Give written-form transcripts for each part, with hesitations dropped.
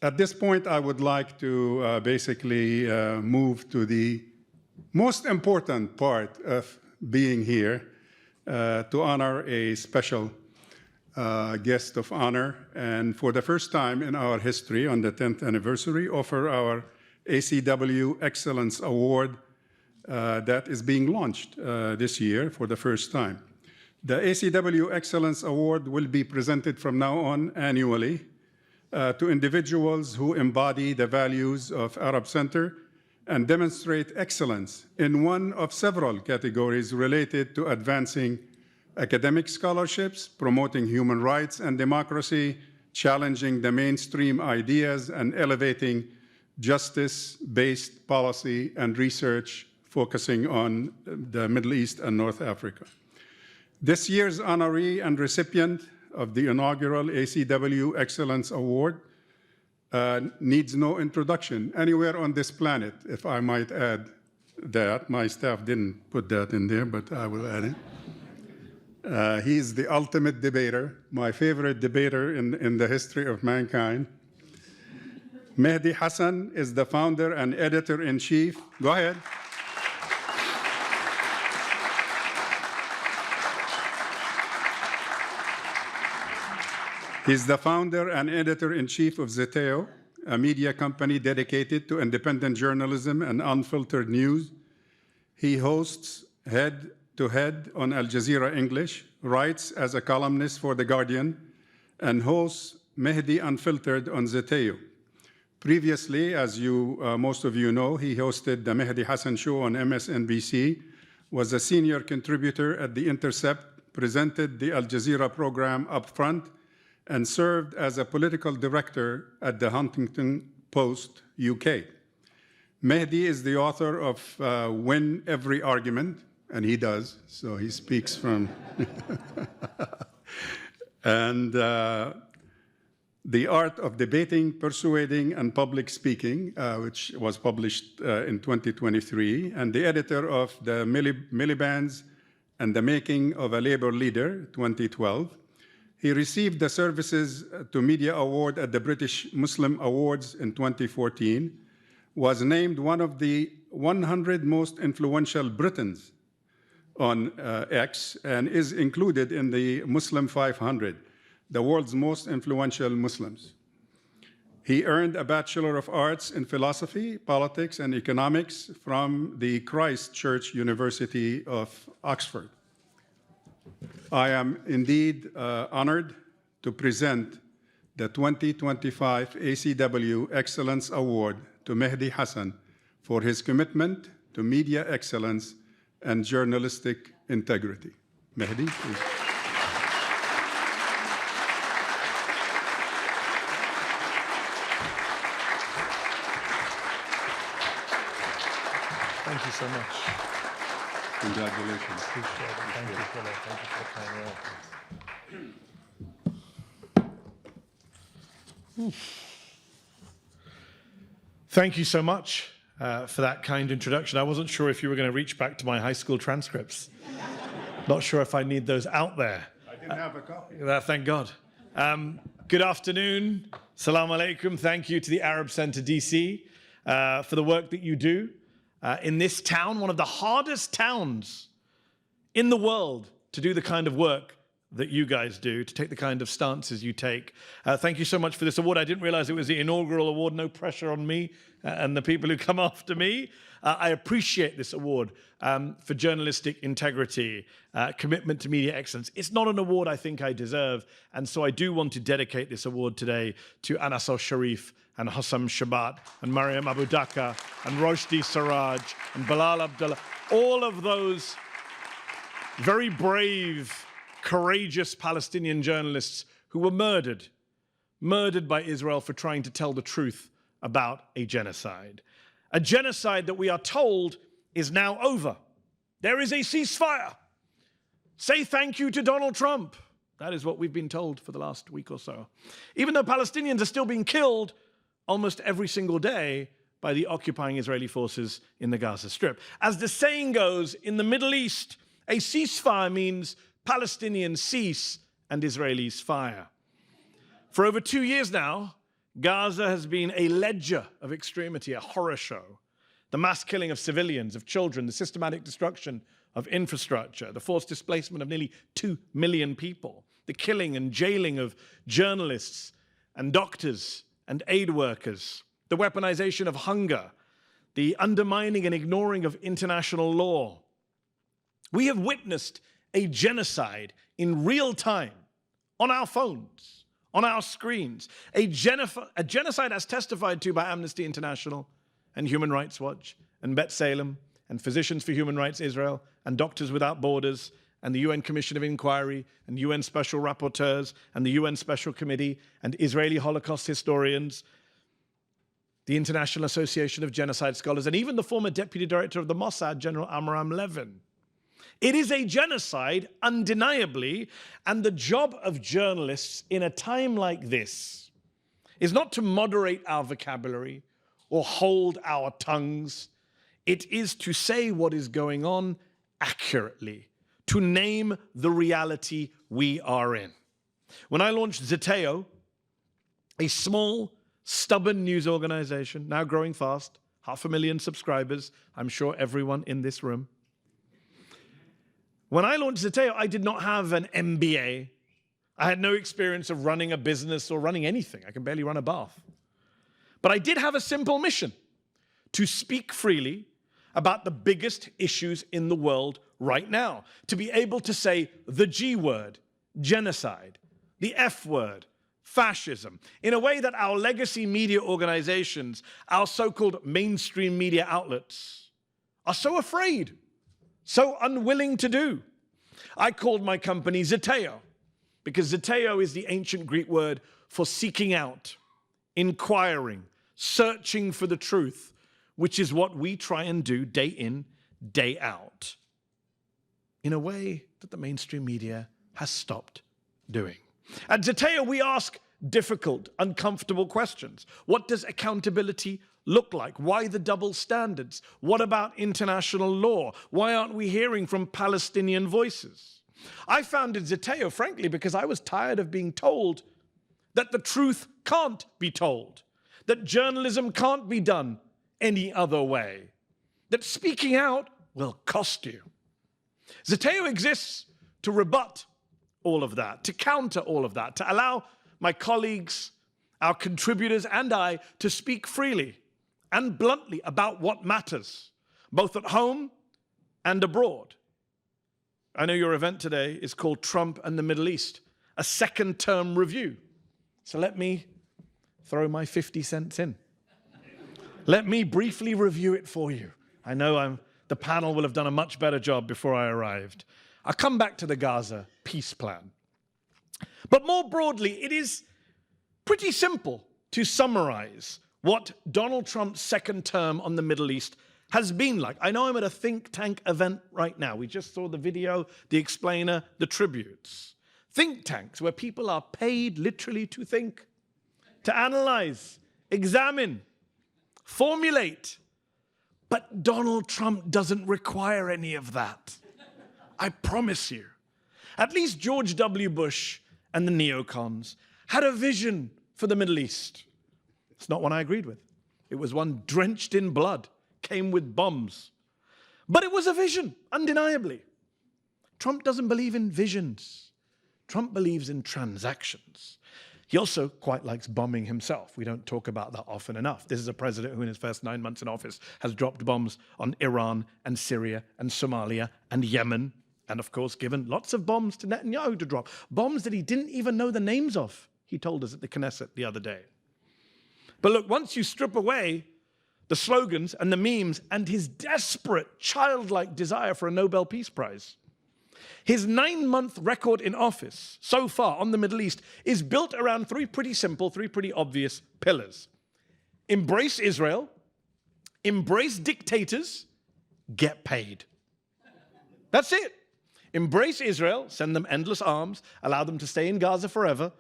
At this point, I would like to basically move to the most important part of being here, to honor a special guest of honor, and for the first time in our history, on the 10th anniversary, offer our ACW Excellence Award that is being launched this year for the first time. The ACW Excellence Award will be presented from now on annually to individuals who embody the values of Arab Center and demonstrate excellence in one of several categories related to advancing academic scholarships, promoting human rights and democracy, challenging the mainstream ideas, and elevating justice-based policy and research focusing on the Middle East and North Africa. This year's honoree and recipient of the inaugural ACW Excellence Award needs no introduction anywhere on this planet, if I might add that. My staff didn't put that in there, but I will add it. He's the ultimate debater, my favorite debater in the history of mankind. Mehdi Hasan is the founder and editor-in-chief. Go ahead. He's the founder and editor-in-chief of Zeteo, a media company dedicated to independent journalism and unfiltered news. He hosts Head to Head on Al Jazeera English, writes as a columnist for The Guardian, and hosts Mehdi Unfiltered on Zeteo. Previously, as most of you know, he hosted the Mehdi Hasan Show on MSNBC, was a senior contributor at The Intercept, presented the Al Jazeera program Up Front, and served as a political director at the Huffington Post, UK. Mehdi is the author of Win Every Argument, and he does, so he speaks from... and The Art of Debating, Persuading, and Public Speaking, which was published in 2023, and the editor of the Miliband's and the Making of a Labor Leader, 2012. He received the Services to Media Award at the British Muslim Awards in 2014, was named one of the 100 most influential Britons on X, and is included in the Muslim 500, the world's most influential Muslims. He earned a Bachelor of Arts in Philosophy, Politics, and Economics from the Christ Church University of Oxford. I am indeed honored to present the 2025 ACW Excellence Award to Mehdi Hasan for his commitment to media excellence and journalistic integrity. Mehdi, please. Thank you so much. Congratulations. Appreciate it. Thank you for that. Thank you for the kind words. Thank you so much for that kind introduction. I wasn't sure if you were going to reach back to my high school transcripts. Not sure if I need those out there. I didn't have a copy. Thank God. Good afternoon. Salam alaikum. Thank you to the Arab Center DC for the work that you do. In this town, one of the hardest towns in the world to do the kind of work that you guys do, to take the kind of stances you take. Thank you so much for this award. I didn't realize it was the inaugural award. No pressure on me and the people who come after me. I appreciate this award for journalistic integrity, commitment to media excellence. It's not an award I think I deserve, and so I do want to dedicate this award today to Anas al-Sharif and Hossam Shabat and Mariam Abu Daqqa and Roshdi Saraj and Bilal Abdullah, all of those very brave, courageous Palestinian journalists who were murdered by Israel for trying to tell the truth about a genocide. A genocide that we are told is now over. There is a ceasefire. Say thank you to Donald Trump. That is what we've been told for the last week or so. Even though Palestinians are still being killed almost every single day by the occupying Israeli forces in the Gaza Strip. As the saying goes, in the Middle East, a ceasefire means Palestinians cease and Israelis fire. For over 2 years now, Gaza has been a ledger of extremity, a horror show. The mass killing of civilians, of children, the systematic destruction of infrastructure, the forced displacement of nearly 2 million people, the killing and jailing of journalists and doctors and aid workers, the weaponization of hunger, the undermining and ignoring of international law. We have witnessed a genocide in real time, on our phones, on our screens, a genocide as testified to by Amnesty International and Human Rights Watch and B'Tselem and Physicians for Human Rights Israel and Doctors Without Borders and the UN Commission of Inquiry and UN Special Rapporteurs and the UN Special Committee and Israeli Holocaust historians, the International Association of Genocide Scholars, and even the former Deputy Director of the Mossad, General Amram Levin. It is a genocide, undeniably, and the job of journalists in a time like this is not to moderate our vocabulary or hold our tongues. It is to say what is going on accurately, to name the reality we are in. When I launched Zeteo, a small, stubborn news organization, now growing fast, 500,000 subscribers, I'm sure everyone in this room. When I launched Zeteo, I did not have an MBA. I had no experience of running a business or running anything. I can barely run a bath. But I did have a simple mission: to speak freely about the biggest issues in the world right now, to be able to say the G word, genocide, the F word, fascism, in a way that our legacy media organizations, our so-called mainstream media outlets, are so afraid, so unwilling to do. I called my company Zeteo, because Zeteo is the ancient Greek word for seeking out, inquiring, searching for the truth, which is what we try and do day in, day out, in a way that the mainstream media has stopped doing. At Zeteo, we ask difficult, uncomfortable questions. What does accountability look like? Why the double standards? What about international law? Why aren't we hearing from Palestinian voices? I founded Zeteo, frankly, because I was tired of being told that the truth can't be told, that journalism can't be done any other way, that speaking out will cost you. Zeteo exists to rebut all of that, to counter all of that, to allow my colleagues, our contributors, and I to speak freely and bluntly about what matters, both at home and abroad. I know your event today is called Trump and the Middle East, a second-term review. So let me throw my 50 cents in. Let me briefly review it for you. I know the panel will have done a much better job before I arrived. I'll come back to the Gaza peace plan. But more broadly, it is pretty simple to summarize what Donald Trump's second term on the Middle East has been like. I know I'm at a think tank event right now. We just saw the video, the explainer, the tributes. Think tanks where people are paid literally to think, to analyze, examine, formulate. But Donald Trump doesn't require any of that. I promise you. At least George W. Bush and the neocons had a vision for the Middle East. It's not one I agreed with. It was one drenched in blood, came with bombs. But it was a vision, undeniably. Trump doesn't believe in visions. Trump believes in transactions. He also quite likes bombing himself. We don't talk about that often enough. This is a president who in his first 9 months in office has dropped bombs on Iran and Syria and Somalia and Yemen, and of course given lots of bombs to Netanyahu to drop. Bombs that he didn't even know the names of, he told us at the Knesset the other day. But look, once you strip away the slogans and the memes and his desperate, childlike desire for a Nobel Peace Prize, his 9-month record in office so far on the Middle East is built around three pretty simple, three pretty obvious pillars. Embrace Israel, embrace dictators, get paid. That's it. Embrace Israel, send them endless arms, allow them to stay in Gaza forever,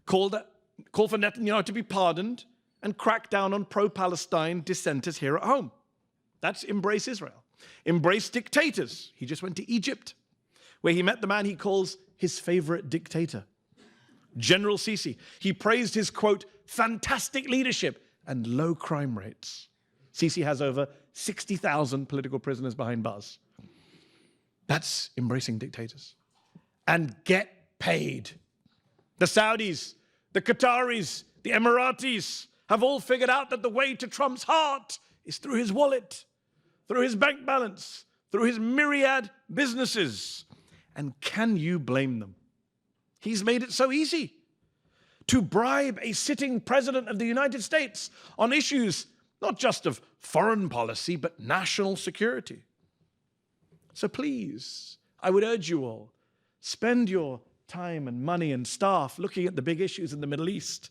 call for Netanyahu to be pardoned, and crack down on pro-Palestine dissenters here at home. That's embrace Israel. Embrace dictators. He just went to Egypt, where he met the man he calls his favorite dictator, General Sisi. He praised his, quote, fantastic leadership and low crime rates. Sisi has over 60,000 political prisoners behind bars. That's embracing dictators. And get paid. The Saudis, the Qataris, the Emiratis have all figured out that the way to Trump's heart is through his wallet, through his bank balance, through his myriad businesses. And can you blame them? He's made it so easy to bribe a sitting president of the United States on issues not just of foreign policy, but national security. So please, I would urge you all, spend your time and money and staff looking at the big issues in the Middle East.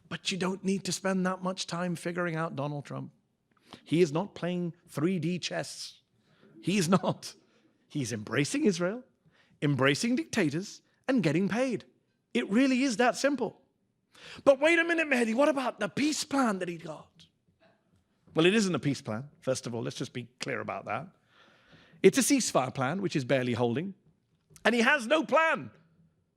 But you don't need to spend that much time figuring out Donald Trump. He is not playing 3D chess. He is not. He's embracing Israel, embracing dictators, and getting paid. It really is that simple. But wait a minute, Mehdi, what about the peace plan that he got? Well, it isn't a peace plan, first of all. Let's just be clear about that. It's a ceasefire plan, which is barely holding. And he has no plan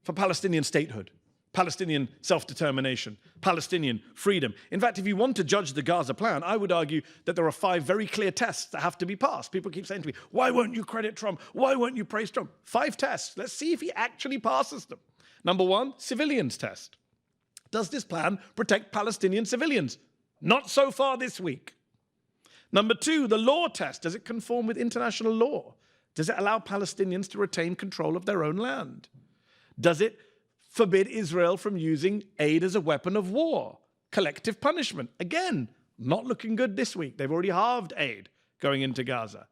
for Palestinian statehood, Palestinian self-determination, Palestinian freedom. In fact, if you want to judge the Gaza plan, I would argue that there are 5 very clear tests that have to be passed. People keep saying to me, why won't you credit Trump? Why won't you praise Trump? 5 tests. Let's see if he actually passes them. Number 1, civilians test. Does this plan protect Palestinian civilians? Not so far this week. Number 2, the law test. Does it conform with international law? Does it allow Palestinians to retain control of their own land? Does it forbid Israel from using aid as a weapon of war? Collective punishment. Again, not looking good this week. They've already halved aid going into Gaza.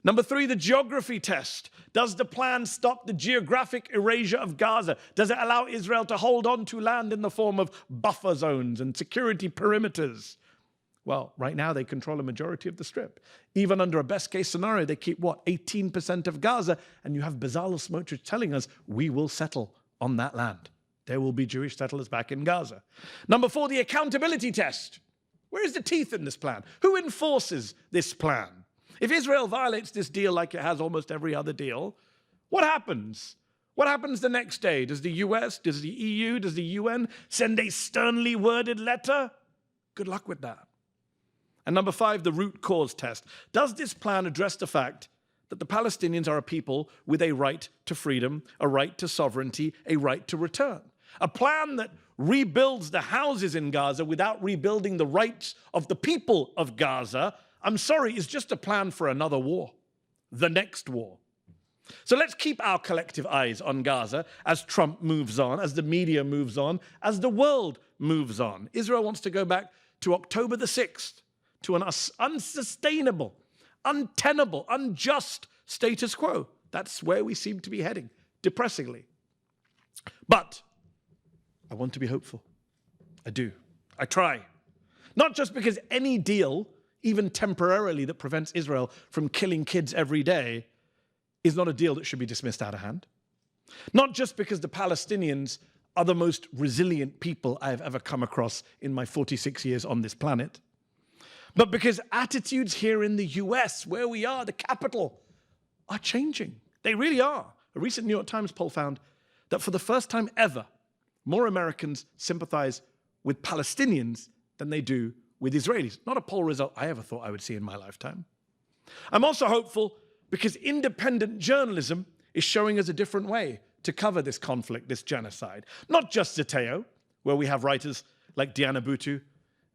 Number 3, the geography test. Does the plan stop the geographic erasure of Gaza? Does it allow Israel to hold on to land in the form of buffer zones and security perimeters? Well, right now they control a majority of the Strip. Even under a best-case scenario, they keep, 18% of Gaza, and you have Bezalel Smotrich telling us, we will settle on that land. There will be Jewish settlers back in Gaza. Number 4, the accountability test. Where is the teeth in this plan? Who enforces this plan? If Israel violates this deal like it has almost every other deal, what happens? What happens the next day? Does the US, does the EU, does the UN send a sternly worded letter? Good luck with that. And number 5, the root cause test. Does this plan address the fact that the Palestinians are a people with a right to freedom, a right to sovereignty, a right to return? A plan that rebuilds the houses in Gaza without rebuilding the rights of the people of Gaza, I'm sorry, is just a plan for another war, the next war. So let's keep our collective eyes on Gaza as Trump moves on, as the media moves on, as the world moves on. Israel wants to go back to October the 6th, to an unsustainable, untenable, unjust status quo. That's where we seem to be heading, depressingly. But I want to be hopeful. I do. I try. Not just because any deal, even temporarily, that prevents Israel from killing kids every day is not a deal that should be dismissed out of hand. Not just because the Palestinians are the most resilient people I have ever come across in my 46 years on this planet, but because attitudes here in the US, where we are, the capital, are changing. They really are. A recent New York Times poll found that for the first time ever, more Americans sympathize with Palestinians than they do with Israelis. Not a poll result I ever thought I would see in my lifetime. I'm also hopeful because independent journalism is showing us a different way to cover this conflict, this genocide. Not just Zeteo, where we have writers like Diana Butu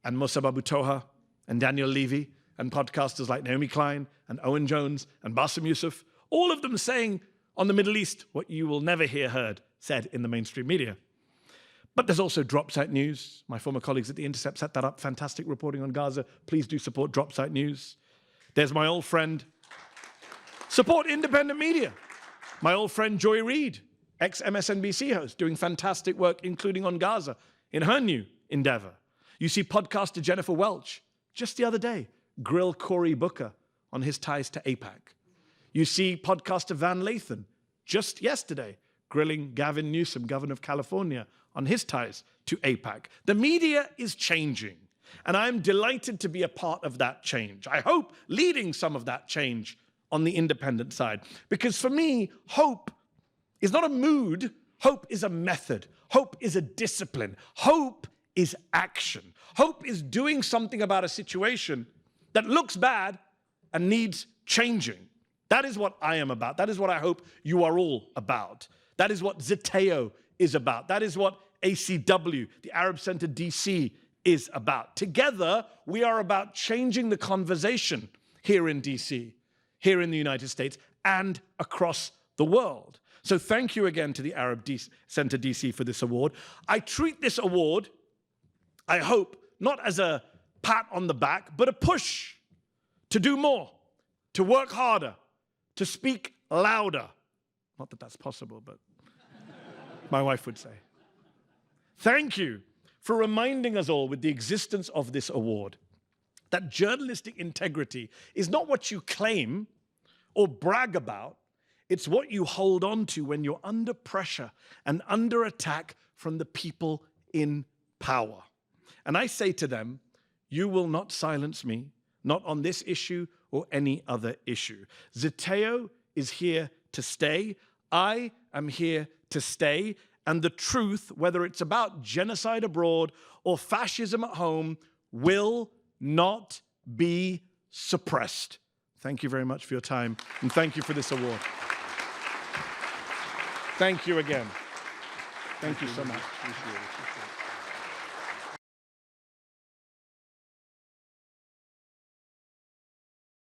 and Mosab Abu Toha and Daniel Levy and podcasters like Naomi Klein and Owen Jones and Bassem Youssef, all of them saying on the Middle East what you will never hear heard said in the mainstream media. But there's also Drop Site News. My former colleagues at The Intercept set that up. Fantastic reporting on Gaza. Please do support Drop Site News. There's my old friend. Support independent media. My old friend Joy Reid, ex-MSNBC host, doing fantastic work, including on Gaza, in her new endeavor. You see podcaster Jennifer Welch, just the other day, grill Cory Booker on his ties to AIPAC. You see podcaster Van Lathan, just yesterday, grilling Gavin Newsom, governor of California, on his ties to AIPAC. The media is changing, and I'm delighted to be a part of that change. I hope leading some of that change on the independent side. Because for me, hope is not a mood, hope is a method. Hope is a discipline. Hope is action. Hope is doing something about a situation that looks bad and needs changing. That is what I am about. That is what I hope you are all about. That is what Zeteo is about. That is what ACW, the Arab Center DC, is about. Together, we are about changing the conversation here in DC, here in the United States, and across the world. So thank you again to the Arab Center DC for this award. I treat this award, I hope, not as a pat on the back, but a push to do more, to work harder, to speak louder. Not that that's possible, but my wife would say. Thank you for reminding us all with the existence of this award that journalistic integrity is not what you claim or brag about, it's what you hold on to when you're under pressure and under attack from the people in power. And I say to them, you will not silence me, not on this issue or any other issue. Zeteo is here to stay. I am here to stay. And the truth, whether it's about genocide abroad or fascism at home, will not be suppressed. Thank you very much for your time, and thank you for this award. Thank you again. Thank you so much. Appreciate it.